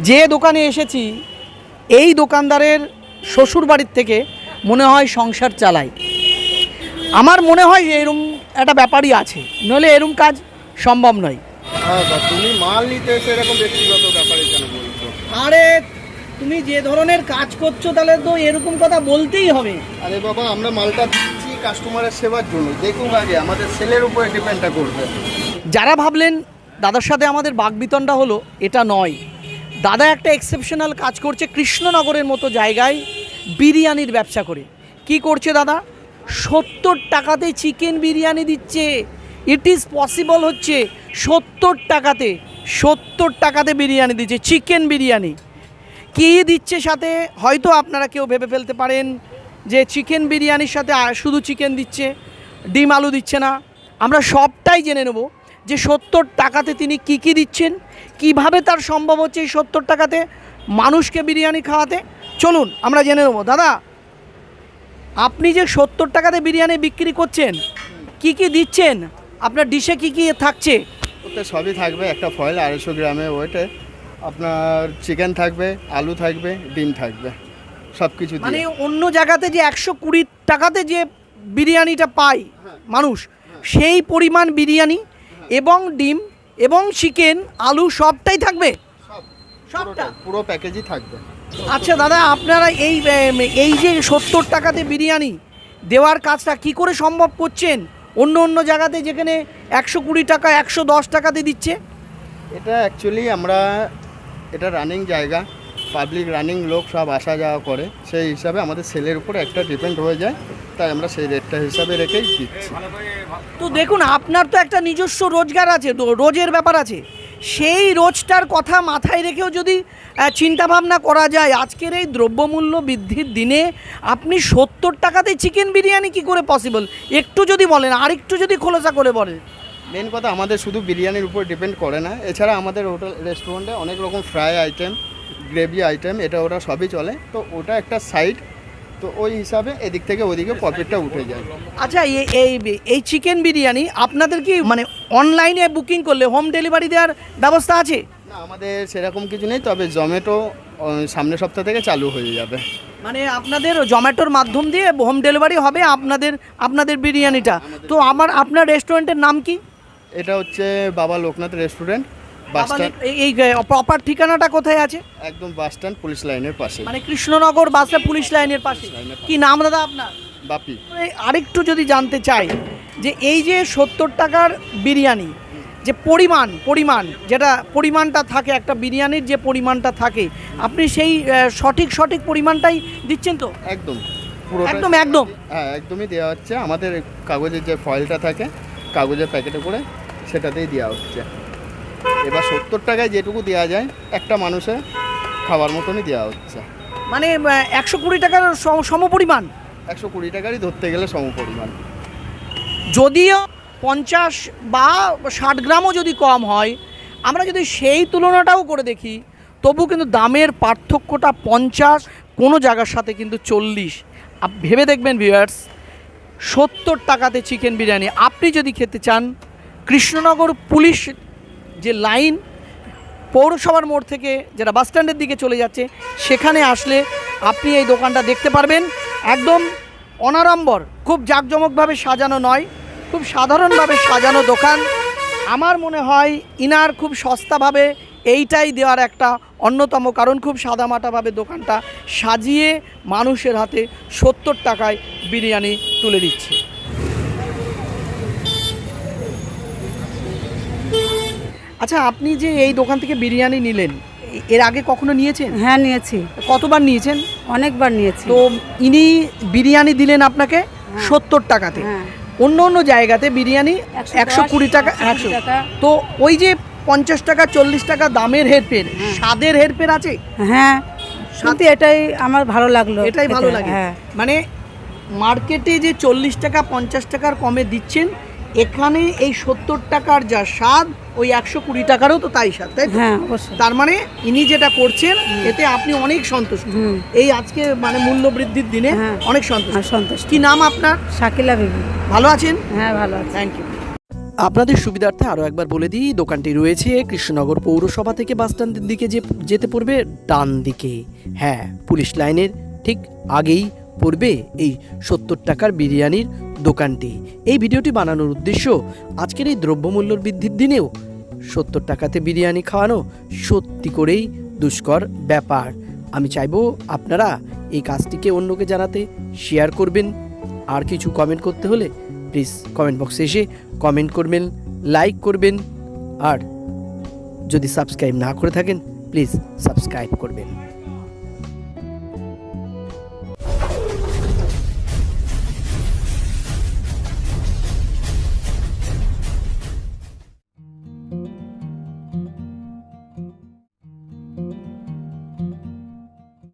যে দোকানে এসেছি এই দোকানদারের শ্বশুর বাড়ির থেকে মনে হয় সংসার চালায়। আমার মনে হয় যে এরকম একটা ব্যাপারই আছে, নইলে এরকম কাজ সম্ভব নয়। তুমি মাল নিতে এসে এরকম ব্যক্তিগত ব্যাপারে কেন বলছো? আরে তুমি যে ধরনের কাজ করছো তাহলে তো এরকম কথা বলতেই হবে। আরে বাবা, আমরা মালটা দিচ্ছি কাস্টমারের সেবার জন্য, দেখুন আগে আমাদের সেলের উপরে ডিপেন্ডটা করবে। যারা ভাবলেন দাদার সাথে আমাদের বাকবিতণ্ডা হলো, এটা নয়। দাদা একটা এক্সেপশনাল কাজ করছে কৃষ্ণনগরের মতো জায়গায় বিরিয়ানির ব্যবসা করে। কি করছে দাদা? 70 টাকাতে চিকেন বিরিয়ানি দিচ্ছে। ইট ইজ পসিবল হচ্ছে 70 টাকাতে বিরিয়ানি দিচ্ছে, চিকেন বিরিয়ানি। কী দিচ্ছে সাথে? হয়তো আপনারা কেউ ভেবে ফেলতে পারেন যে চিকেন বিরিয়ানির সাথে শুধু চিকেন দিচ্ছে, ডিম আলু দিচ্ছে না। আমরা সবটাই জেনে নেব যে 70 টাকাতে তিনি কি দিচ্ছেন, কিভাবে তার সম্ভব হচ্ছে এই 70 টাকাতে মানুষকে বিরিয়ানি খাওয়াতে। চলুন আমরা জেনে নেব। দাদা, আপনি যে 70 টাকাতে বিরিয়ানি বিক্রি করছেন, কি দিচ্ছেন? আপনার ডিশে কি থাকছে? ওতে সবই থাকবে। একটা ফয়েল 250 গ্রামে, ওইটা আপনার চিকেন থাকবে, আলু থাকবে, ডিম থাকবে, সব কিছু। মানে অন্য জায়গাতে যে 120 টাকাতে যে বিরিয়ানিটা পায় মানুষ, সেই পরিমাণ বিরিয়ানি এবং ডিম এবং চিকেন আলু সবটাই থাকবে, সবটা পুরো প্যাকেজই থাকবে। আচ্ছা দাদা, আপনারা এই যে 70 টাকাতে বিরিয়ানি দেওয়ার কাজটা কি করে সম্ভব করছেন অন্য জায়গাতে যেখানে 120 টাকা 110 টাকাতে দিচ্ছে? এটা অ্যাকচুয়ালি আমরা, এটা রানিং জায়গা, পাবলিক রানিং লোক সব আসা যাওয়া করে, সেই হিসাবে আমাদের সেলের উপরে একটা ডিপেন্ড হয়ে যায়, তাই আমরা সেই রেটটা হিসাবে রেখেই দিচ্ছি। তো দেখুন, আপনার তো একটা নিজস্ব রোজগার আছে, রোজের ব্যাপার আছে। সেই রোজটার কথা মাথায় রেখেও যদি চিন্তাভাবনা করা যায়, আজকের এই দ্রব্যমূল্য বৃদ্ধির দিনে আপনি 70 টাকাতে চিকেন বিরিয়ানি কি করে পসিবল? একটু যদি বলেন, আর একটু যদি খোলসা করে বলেন। মেন কথা, আমাদের শুধু বিরিয়ানির উপর ডিপেন্ড করে না, এছাড়া আমাদের হোটেল রেস্টুরেন্টে অনেক রকম ফ্রাই আইটেম, গ্রেভি আইটেম, এটা ওটা সবই চলে। তো ওটা একটা সাইড, তো ওই হিসাবে এদিক থেকে ওদিকে প্রফিটটা উঠে যায়। আচ্ছা, এই চিকেন বিরিয়ানি আপনাদের কি মানে অনলাইনে বুকিং করলে হোম ডেলিভারি দেওয়ার ব্যবস্থা আছে? না, আমাদের সেরকম কিছু নেই, তবে জোম্যাটো সামনের সপ্তাহ থেকে চালু হয়ে যাবে। মানে আপনাদের জোম্যাটোর মাধ্যম দিয়ে হোম ডেলিভারি হবে আপনাদের বিরিয়ানিটা। তো আপনার রেস্টুরেন্টের নাম কি? এটা হচ্ছে বাবা লোকনাথ রেস্টুরেন্ট, বাস স্ট্যান্ড। এই প্রপার ঠিকানাটা কোথায় আছে? একদম বাস স্ট্যান্ড, পুলিশ লাইনের পাশে। মানে কৃষ্ণনগর বাসে পুলিশ লাইনের পাশে। কি নাম দাদা আপনার? বাপি। আরেকটু যদি জানতে চাই যে এই যে 70 টাকার বিরিয়ানি, যে পরিমাণ যেটা পরিমাণটা থাকে, একটা বিরিয়ানির যে পরিমাণটা থাকে, আপনি সেই সঠিক পরিমাণটাই দিচ্ছেন তো? একদম একদম হ্যাঁ, একদমই দেওয়া হচ্ছে। আমাদের কাগজের যে ফয়েলটা থাকে, কাগজের প্যাকেটে করে সেটাতেই দেওয়া হচ্ছে। এবার 70 টাকায় যেটুকু দেওয়া যায় একটা মানুষের খাওয়ার মতনই দেওয়া হচ্ছে। মানে 120 টাকার সমপরিমাণ। 120 টাকারই ধরতে গেলে সমপরিমাণ। যদিও 50 বা 60 গ্রামও যদি কম হয়, আমরা যদি সেই তুলনাটাও করে দেখি, তবু কিন্তু দামের পার্থক্যটা 50, কোনো জায়গার সাথে কিন্তু 40। ভেবে দেখবেন ভিউয়ার্স, 70 টাকাতে চিকেন বিরিয়ানি আপনি যদি খেতে চান, কৃষ্ণনগর পুলিশ যে লাইন, পৌরসভার মোড় থেকে যেটা বাস স্ট্যান্ডের দিকে চলে যাচ্ছে, সেখানে আসলে আপনি এই দোকানটা দেখতে পারবেন। একদম অনাড়ম্বর, খুব জাঁকজমকভাবে সাজানো নয়, খুব সাধারণভাবে সাজানো দোকান। আমার মনে হয় ইনার খুব সস্তাভাবে এইটাই দেওয়ার একটা অন্যতম কারণ, খুব সাদামাটাভাবে দোকানটা সাজিয়ে মানুষের হাতে 70 টাকায় বিরিয়ানি তুলে দিচ্ছে। আচ্ছা, আপনি যে এই দোকান থেকে বিরিয়ানি নিলেন, এর আগে কখনো নিয়েছেন? হ্যাঁ, নিয়েছি। কতবার নিয়েছেন? অনেকবার নিয়েছি। তো ইনি বিরিয়ানি দিলেন আপনাকে 70 টাকাতে। অন্য জায়গাতে বিরিয়ানি 120 টাকা, 100 টাকা। তো ওই যে 50 টাকা 40 টাকা দামের হেরফের, স্বাদের হেরফের আছে। হ্যাঁ, কিন্তু এটাই আমার ভালো লাগলো। এটাই ভালো লাগে। মানে মার্কেটে যে 40 টাকা 50 টাকার কমে দিচ্ছেন, এখানে এই 70 টাকার যা স্বাদ, ওই 120 টাকারও তো তাই স্বাদ, তাই? হ্যাঁ, তার মানে ইনি যেটা করছেন এতে আপনি অনেক সন্তুষ্ট। এই আজকে মানে মূল্য বৃদ্ধির দিনে অনেক সন্তুষ্ট। সন্তুষ্ট। কি নাম আপনার? শাকিলা বিবি। ভালো আছেন? হ্যাঁ, ভালো আছি। Thank you. আপনাদের সুবিধার্থে আরও একবার বলে দিই, দোকানটি রয়েছে কৃষ্ণনগর পৌরসভা থেকে বাসস্ট্যান্ডের দিকে যেতে পড়বে ডান দিকে। হ্যাঁ, পুলিশ লাইনের ঠিক আগেই পড়বে এই 70 টাকার বিরিয়ানির দোকানটি। এই ভিডিওটি বানানোর উদ্দেশ্য, আজকের এই দ্রব্যমূল্য বৃদ্ধির দিনেও 70 টাকাতে বিরিয়ানি খাওয়ানো সত্যি করেই দুষ্কর ব্যাপার। আমি চাইবো আপনারা এই কাজটিকে অন্যকে জানাতে শেয়ার করবেন। আর কিছু কমেন্ট করতে হলে প্লিজ কমেন্ট বক্সে এসে কমেন্ট করবেন, লাইক করবেন, আর যদি সাবস্ক্রাইব না করে থাকেন প্লিজ সাবস্ক্রাইব করবেন।